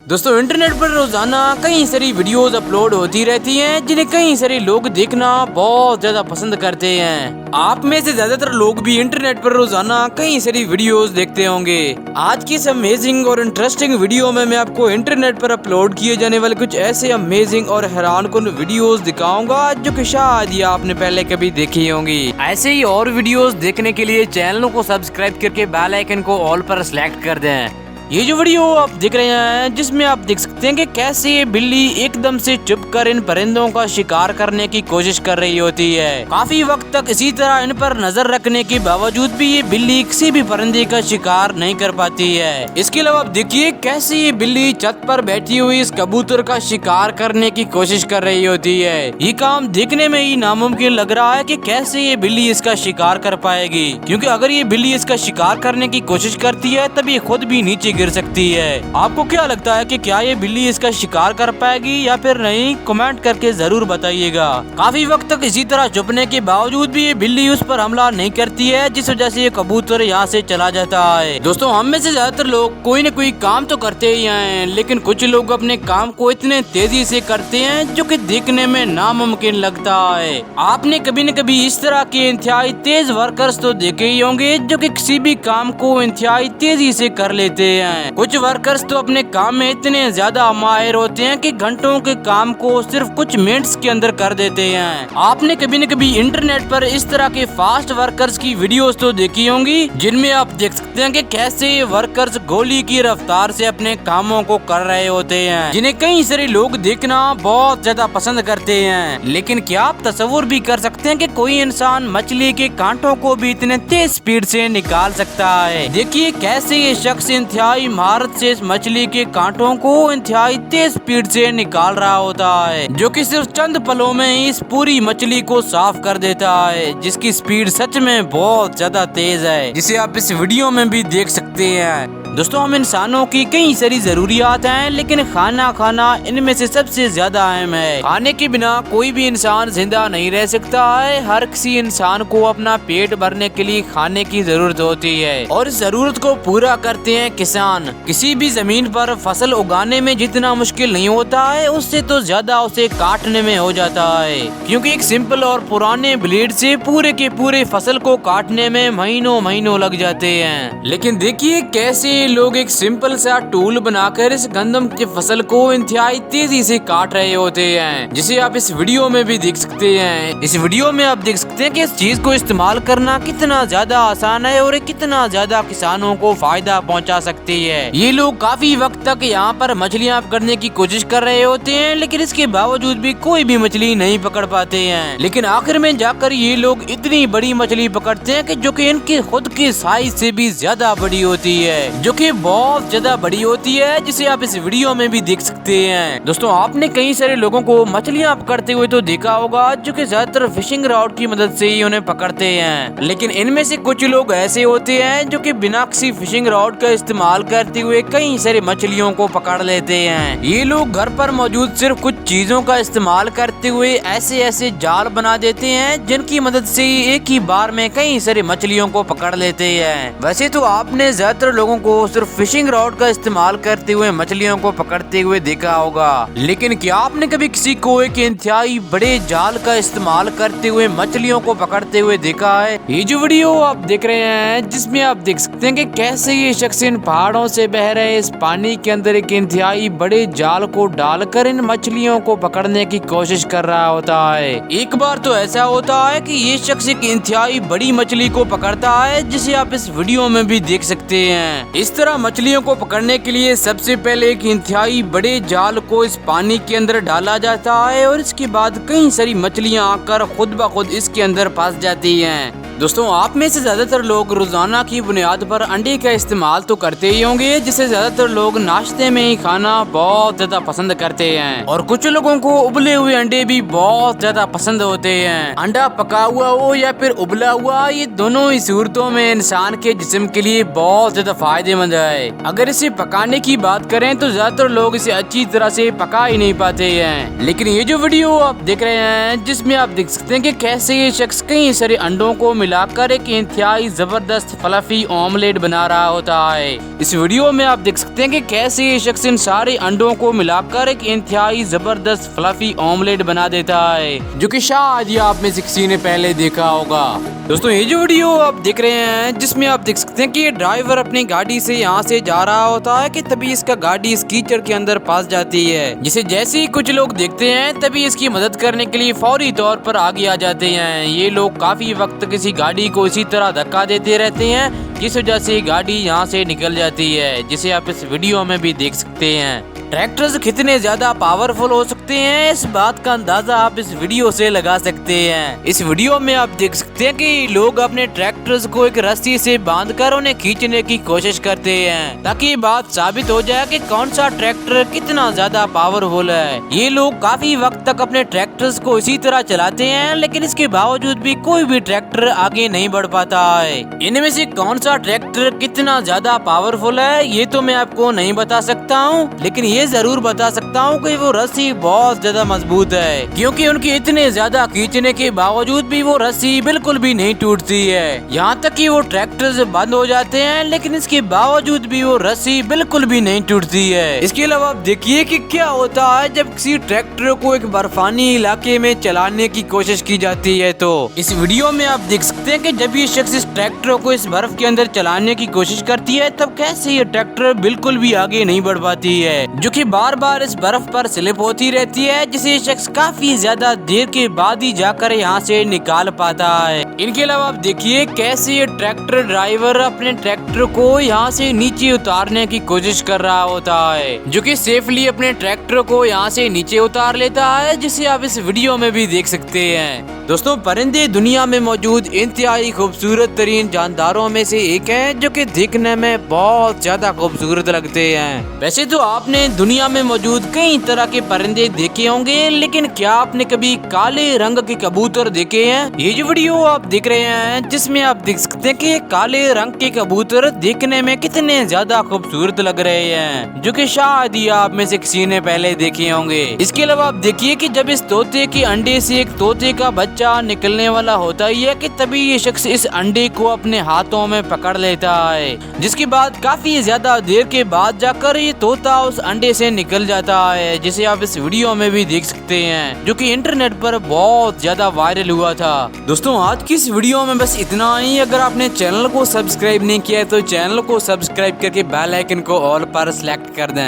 दोस्तों इंटरनेट पर रोजाना कई सारी वीडियोस अपलोड होती रहती हैं जिन्हें कई सारे लोग देखना बहुत ज्यादा पसंद करते हैं। आप में से ज्यादातर लोग भी इंटरनेट पर रोजाना कई सारी वीडियोस देखते होंगे। आज की इस अमेजिंग और इंटरेस्टिंग वीडियो में मैं आपको इंटरनेट पर अपलोड किए जाने वाले कुछ ऐसे अमेजिंग और हैरानकुन वीडियोस दिखाऊंगा जो कि शायद ही आपने पहले कभी देखी होंगी। ऐसे ही और वीडियोस देखने के लिए चैनल को सब्सक्राइब करके बेल आइकन को ऑल पर सिलेक्ट कर दें। ये जो वीडियो आप देख रहे हैं जिसमें आप देख सकते हैं कि कैसे ये बिल्ली एकदम से चुपकर इन परिंदों का शिकार करने की कोशिश कर रही होती है। काफी वक्त तक इसी तरह इन पर नजर रखने के बावजूद भी ये बिल्ली किसी भी परिंदे का शिकार नहीं कर पाती है। इसके अलावा आप देखिए कैसे ये बिल्ली छत पर बैठी हुई इस कबूतर का शिकार करने की कोशिश कर रही होती है। ये काम देखने में ही नामुमकिन लग रहा है कि कैसे ये बिल्ली इसका शिकार कर पाएगी, क्योंकि अगर ये बिल्ली इसका शिकार करने की कोशिश करती है तब ये खुद भी नीचे गिर सकती है। आपको क्या लगता है कि क्या ये बिल्ली इसका शिकार कर पाएगी या फिर नहीं? कमेंट करके जरूर बताइएगा। काफी वक्त तक इसी तरह छुपने के बावजूद भी ये बिल्ली उस पर हमला नहीं करती है, जिस वजह से ये कबूतर यहाँ से चला जाता है। दोस्तों हम में से ज्यादातर लोग कोई न कोई काम तो करते ही हैं, लेकिन कुछ लोग अपने काम को इतने तेजी से करते हैं जो कि देखने में नामुमकिन लगता है। आपने कभी न कभी इस तरह के इंतहाई तेज वर्कर्स तो देखे ही होंगे जो कि किसी भी काम को इंतहाई तेजी से कर लेते हैं। कुछ वर्कर्स तो अपने काम में इतने ज्यादा माहिर होते हैं कि घंटों के काम को सिर्फ कुछ मिनट्स के अंदर कर देते हैं। आपने कभी न कभी इंटरनेट पर इस तरह के फास्ट वर्कर्स की वीडियोस तो देखी होंगी जिनमें आप देख सकते हैं कि कैसे ये वर्कर्स गोली की रफ्तार से अपने कामों को कर रहे होते हैं, जिन्हें कई सारे लोग देखना बहुत ज्यादा पसंद करते हैं। लेकिन क्या आप तस्वीर भी कर सकते हैं कि कोई इंसान मछली के कांटों को भी इतने तेज स्पीड से निकाल सकता है? देखिए कैसे ये शख्स इंतहाई महारत से इस मछली के कांटों को इंतहाई तेज स्पीड से निकाल रहा होता है, जो कि सिर्फ चंद पलों में ही इस पूरी मछली को साफ कर देता है, जिसकी स्पीड सच में बहुत ज्यादा तेज है, जिसे आप इस वीडियो में भी देख सकते हैं। दोस्तों हम इंसानों की कई सारी जरूरियात हैं, लेकिन खाना खाना इनमें से सबसे ज्यादा अहम है। खाने के बिना कोई भी इंसान जिंदा नहीं रह सकता है। हर किसी इंसान को अपना पेट भरने के लिए खाने की जरूरत होती है और इस जरूरत को पूरा करते हैं किसान। किसी भी जमीन पर फसल उगाने में जितना मुश्किल नहीं होता है उससे तो ज्यादा उसे काटने में हो जाता है, क्योंकि एक सिंपल और पुराने ब्लेड से पूरे के पूरे फसल को काटने में महीनों महीनों लग जाते हैं। लेकिन देखिए कैसे लोग एक सिंपल सा टूल बनाकर इस गंदम की फसल को इंतहाई तेजी से काट रहे होते हैं, जिसे आप इस वीडियो में भी देख सकते हैं। इस वीडियो में आप देख सकते हैं कि इस चीज को इस्तेमाल करना कितना ज्यादा आसान है और कितना ज्यादा किसानों को फायदा पहुंचा सकती है। ये लोग काफी वक्त तक यहाँ पर मछलियाँ पकड़ने की कोशिश कर रहे होते हैं, लेकिन इसके बावजूद भी कोई भी मछली नहीं पकड़ पाते हैं। लेकिन आखिर में जाकर ये लोग इतनी बड़ी मछली पकड़ते हैं कि जो कि इनके खुद के साइज से भी ज्यादा बड़ी होती है, जो कि बहुत ज्यादा बड़ी होती है, जिसे आप इस वीडियो में भी देख सकते हैं। दोस्तों आपने कई सारे लोगों को मछलियाँ पकड़ते हुए तो देखा होगा जो कि ज्यादातर फिशिंग रॉड की मदद से ही उन्हें पकड़ते हैं, लेकिन इनमें से कुछ लोग ऐसे होते हैं जो कि बिना किसी फिशिंग रॉड का इस्तेमाल करते हुए कई सारे मछलियों को पकड़ लेते हैं। ये लोग घर पर मौजूद सिर्फ कुछ चीजों का इस्तेमाल करते हुए ऐसे ऐसे जाल बना देते हैं जिनकी मदद से एक ही बार में कई सारी मछलियों को पकड़ लेते हैं। वैसे तो आपने ज्यादातर लोगों को सिर्फ फिशिंग रॉड का इस्तेमाल करते हुए मछलियों को पकड़ते हुए देखा होगा, लेकिन क्या आपने कभी किसी को एक इंतहाई बड़े जाल का इस्तेमाल करते हुए मछलियों को पकड़ते हुए देखा है? ये जो वीडियो आप देख रहे हैं जिसमें आप देख सकते हैं कि कैसे ये शख्स इन पहाड़ों से बह रहे इस पानी के अंदर एक इंतहाई बड़े जाल को डालकर इन मछलियों को पकड़ने की कोशिश कर रहा होता है। एक बार तो ऐसा होता है कि ये शख्स एक इंतहाई बड़ी मछली को पकड़ता है, जिसे आप इस वीडियो में भी देख सकते हैं। इस तरह मछलियों को पकड़ने के लिए सबसे पहले एक इंतहाई बड़े जाल को इस पानी के अंदर डाला जाता है और इसके बाद कई सारी मछलियां आकर खुद ब खुद इसके अंदर फंस जाती हैं। दोस्तों आप में से ज्यादातर लोग रोजाना की बुनियाद पर अंडे का इस्तेमाल तो करते ही होंगे, जिसे ज्यादातर लोग नाश्ते में ही खाना बहुत ज्यादा पसंद करते हैं, और कुछ लोगों को उबले हुए अंडे भी बहुत ज्यादा पसंद होते हैं। अंडा पका हुआ हो या फिर उबला हुआ, ये दोनों ही सूरतों में इंसान के जिस्म के लिए बहुत ज्यादा फायदेमंद है। अगर इसे पकाने की बात करें तो ज्यादातर लोग इसे अच्छी तरह से पका ही नहीं पाते हैं। लेकिन ये जो वीडियो आप देख रहे हैं जिसमें आप देख सकते हैं कि कैसे ये शख्स कई सारे अंडों को मिलाकर एक इंतहाई जबरदस्त फ्लफी ऑमलेट बना रहा होता है। इस वीडियो में आप देख सकते हैं कि कैसे ये शख्स इन सारे अंडों को मिलाकर एक इंतहाई जबरदस्त फ्लफी ऑमलेट बना देता है, जो कि शायद ये आप में से किसी ने पहले देखा होगा। दोस्तों ये जो वीडियो आप देख रहे हैं जिसमें आप देख सकते हैं कि ये ड्राइवर अपनी गाड़ी से यहाँ से जा रहा होता है कि तभी इसका गाड़ी इस कीचड़ के अंदर फंस जाती है, जिसे जैसे ही कुछ लोग देखते हैं तभी इसकी मदद करने के लिए फौरी तौर पर आगे आ जाते हैं। ये लोग काफी वक्त किसी गाड़ी को इसी तरह धक्का देते रहते हैं, जिस वजह से गाड़ी यहाँ से निकल जाती है, जिसे आप इस वीडियो में भी देख सकते हैं। ट्रैक्टर्स कितने ज्यादा पावरफुल हो सकते हैं इस बात का अंदाजा आप इस वीडियो से लगा सकते हैं। इस वीडियो में आप देख सकते हैं कि लोग अपने ट्रैक्टर्स को एक रस्सी से बांधकर उन्हें खींचने की कोशिश करते हैं, ताकि ये बात साबित हो जाए कि कौन सा ट्रैक्टर कितना ज्यादा पावरफुल है। ये लोग काफी वक्त तक अपने ट्रैक्टर्स को इसी तरह चलाते हैं, लेकिन इसके बावजूद भी कोई भी ट्रैक्टर आगे नहीं बढ़ पाता है। इनमें से कौन सा ट्रैक्टर कितना ज्यादा पावरफुल है ये तो मैं आपको नहीं बता सकता हूँ, लेकिन ये जरूर बता सकता हूँ कि वो रस्सी बहुत ज्यादा मजबूत है, क्योंकि उनके इतने ज्यादा खींचने के बावजूद भी वो रस्सी बिल्कुल भी नहीं टूटती है। यहाँ तक कि वो ट्रैक्टर्स बंद हो जाते हैं, लेकिन इसके बावजूद भी वो रस्सी बिल्कुल भी नहीं टूटती है। इसके अलावा आप देखिए कि क्या होता है जब किसी ट्रैक्टर को एक बर्फानी इलाके में चलाने की कोशिश की जाती है। तो इस वीडियो में आप देख सकते हैं कि जब ये शख्स इस ट्रैक्टर को इस बर्फ के अंदर चलाने की कोशिश करती है तब कैसे ये ट्रैक्टर बिल्कुल भी आगे नहीं बढ़ पाती है, जो कि बार बार इस बर्फ पर स्लिप होती रहती है, जिसे शख्स काफी ज्यादा देर के बाद ही जाकर यहाँ से निकाल पाता है। इनके अलावा आप देखिए कैसे ये ट्रैक्टर ड्राइवर अपने ट्रैक्टर को यहाँ से नीचे उतारने की कोशिश कर रहा होता है, जो कि सेफली अपने ट्रैक्टर को यहाँ से नीचे उतार लेता है, जिसे आप इस वीडियो में भी देख सकते हैं। दोस्तों परिंदे दुनिया में मौजूद इंतहाई खूबसूरत तरीन जानदारों में से एक हैं, जो कि देखने में बहुत ज्यादा खूबसूरत लगते हैं। वैसे तो आपने दुनिया में मौजूद कई तरह के परिंदे देखे होंगे, लेकिन क्या आपने कभी काले रंग के कबूतर देखे हैं? ये जो वीडियो आप देख रहे हैं जिसमें आप देख सकते हैं कि काले रंग के कबूतर देखने में कितने ज्यादा खूबसूरत लग रहे हैं, जो कि शायद ही आप में से किसी ने पहले देखे होंगे। इसके अलावा आप देखिए कि जब इस तोते के अंडे से एक तोते का बच्चा निकलने वाला होता ही है कि तभी ये शख्स इस अंडे को अपने हाथों में पकड़ लेता है, जिसके बाद काफी ज्यादा देर के बाद जाकर ये तोता उस अंडे से निकल जाता है, जिसे आप इस वीडियो में भी देख सकते हैं, जो कि इंटरनेट पर बहुत ज्यादा वायरल हुआ था। दोस्तों आज की इस वीडियो में बस इतना ही। अगर आपने चैनल को सब्सक्राइब नहीं किया है तो चैनल को सब्सक्राइब करके बेल आइकन को ऑल पर सिलेक्ट कर दें।